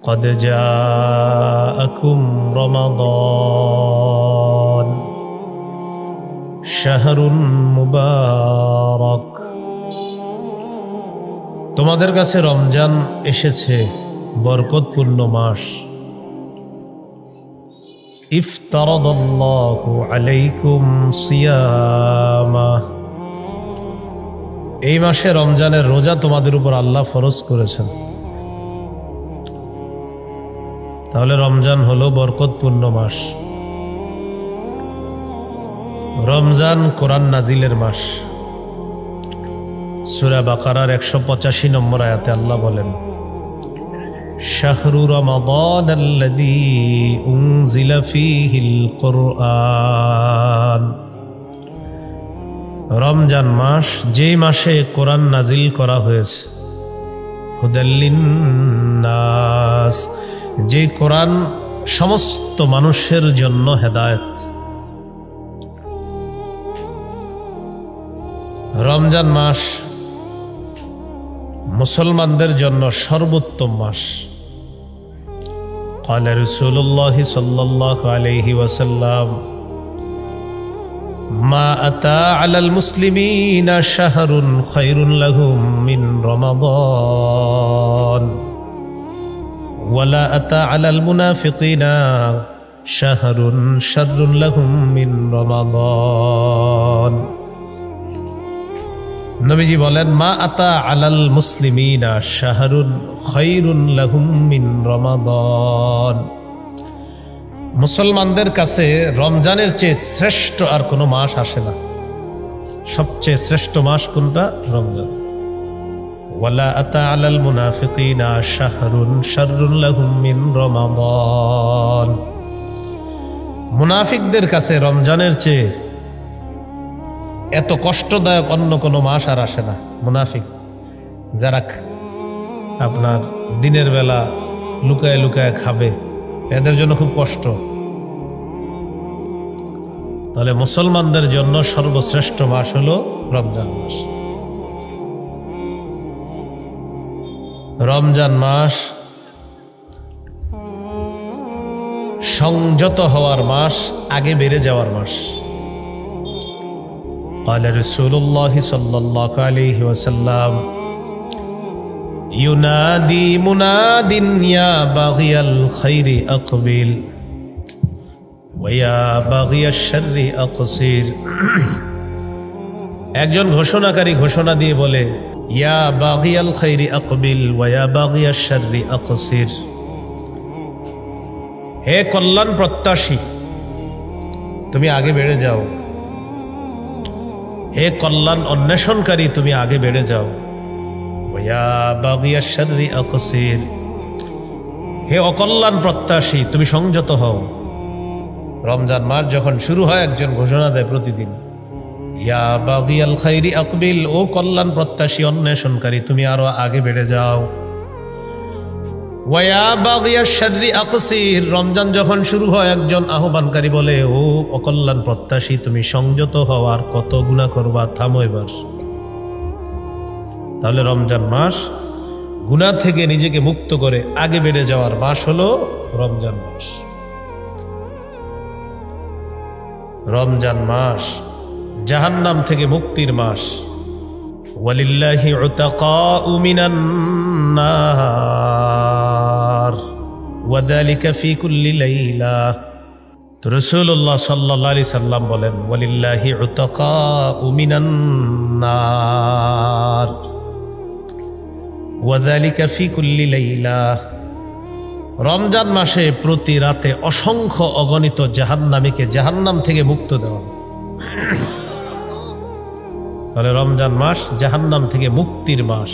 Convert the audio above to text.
قد جاءكم رمضان شهر মুবারক। তোমাদের কাছে রমজান এসেছে, বরকতপূর্ণ মাস। ইফতারাদাল্লাহু আলাইকুম সিয়ামা, এই মাসে রমজানের রোজা তোমাদের উপর আল্লাহ ফরজ করেছেন। তাহলে রমজান হলো বরকতপূর্ণ মাস। রমজান কোরআন নাজিলের মাস। সূরা বাকারার 185 নম্বর আয়াতে আল্লাহ বলেন, শাহরু রমাদানাল্লাযী উনজিলা ফীহিল কুরআন, রমজান মাস যেই মাসে কোরআন নাজিল করা হয়েছে। হুদাল লিন্নাস, যে কোরআন সমস্ত মানুষের জন্য হেদায়েত। রমজান মাস মুসলমানদের জন্য সর্বোত্তম মাস। قال رسول الله صلى الله عليه وسلم ما أتى على المسلمين شهر خير لهم من رمضان ولا أتى على المنافقين شهر شر لهم من رمضان। নবীজি বলেন, মা আতা আলাল মুসলিমিনা শাহরুন খায়রুন লাহুম মিন রমাদান, মুসলমানদের কাছে রমজানের চেয়ে শ্রেষ্ঠ আর কোনো মাস আসে না। সবচেয়ে শ্রেষ্ঠ মাস কোনটা? রমজান। ওয়ালা আতা আলাল মুনাফিকিনা শাহরুন শাররুন লাহুম মিন রমাদান, মুনাফিকদের কাছে রমজানের চেয়ে এত কষ্টদায়ক অন্য কোনো মাস আর আসে না। মুনাফিক যারা আপনার দিনের বেলা লুকায় লুকায় খাবে, এদের জন্য খুব কষ্ট। তাহলে মুসলমানদের জন্য সর্বশ্রেষ্ঠ মাস হলো রমজান মাস। রমজান মাস সংযত হওয়ার মাস, আগে বেড়ে যাওয়ার মাস। قال رسول الله صلى الله عليه وسلم ينادي مناد يا باغي الخير أقبل ويا باغي الشر أقصر, একজন ঘোষণাকারী ঘোষণা দিয়ে বলে, ইয়া বাগিয়াল খাইরি আকবিল ওয়া ইয়া বাগিয়াশ শাররি আকসির, হে কল্যাণ প্রত্যাশী তুমি আগে বেড়ে যাও, হে কল্যাণ অন্বেষণকারী তুমি আগে বেড়ে যাও। ওয়া বাগিয়াশ শাররি আকসির, হে অকল্যাণ প্রত্যাশী তুমি সংযত হও। রমজান মাস যখন শুরু হয়, একজন ঘোষণা দেয় প্রতিদিন, ইয়া বাগিয়াল খাইরি আকবিল, ও কল্যাণ প্রত্যাশী অন্বেষণকারী তুমি আরো আগে বেড়ে যাও। ওয়া ইয়া বাগিয়াশ শাররি আকসির, রমজান যখন শুরু হয়, একজন আহ্বানকারী বলে, ও অকল্যাণ প্রত্যাশী তুমি সংযত হও, আর কত গুনাহ করবা, থামো এবার। তাহলে রমজান মাস গুনাহ থেকে নিজেকে মুক্ত করে আগে বেড়ে যাওয়ার মাস হলো রমজান মাস। রমজান মাস জাহান্নাম থেকে মুক্তির মাস। ওয়ালিল্লাহি উতাকাউ মিনান নার ওয়া যালিকা ফি কুল্লি লাইলা। তো রাসূলুল্লাহ সাল্লাল্লাহু আলাইহি সাল্লাম বলেন, ওয়ালিল্লাহি উতাকাউ মিনান নার ওয়া যালিকা ফি কুল্লি লাইলা। রমজান মাসে প্রতি রাতে অসংখ্য অগণিত জাহান্নামীকে জাহান্নাম থেকে মুক্ত দেওয়া। তাহলে রমজান মাস জাহান্নাম থেকে মুক্তির মাস।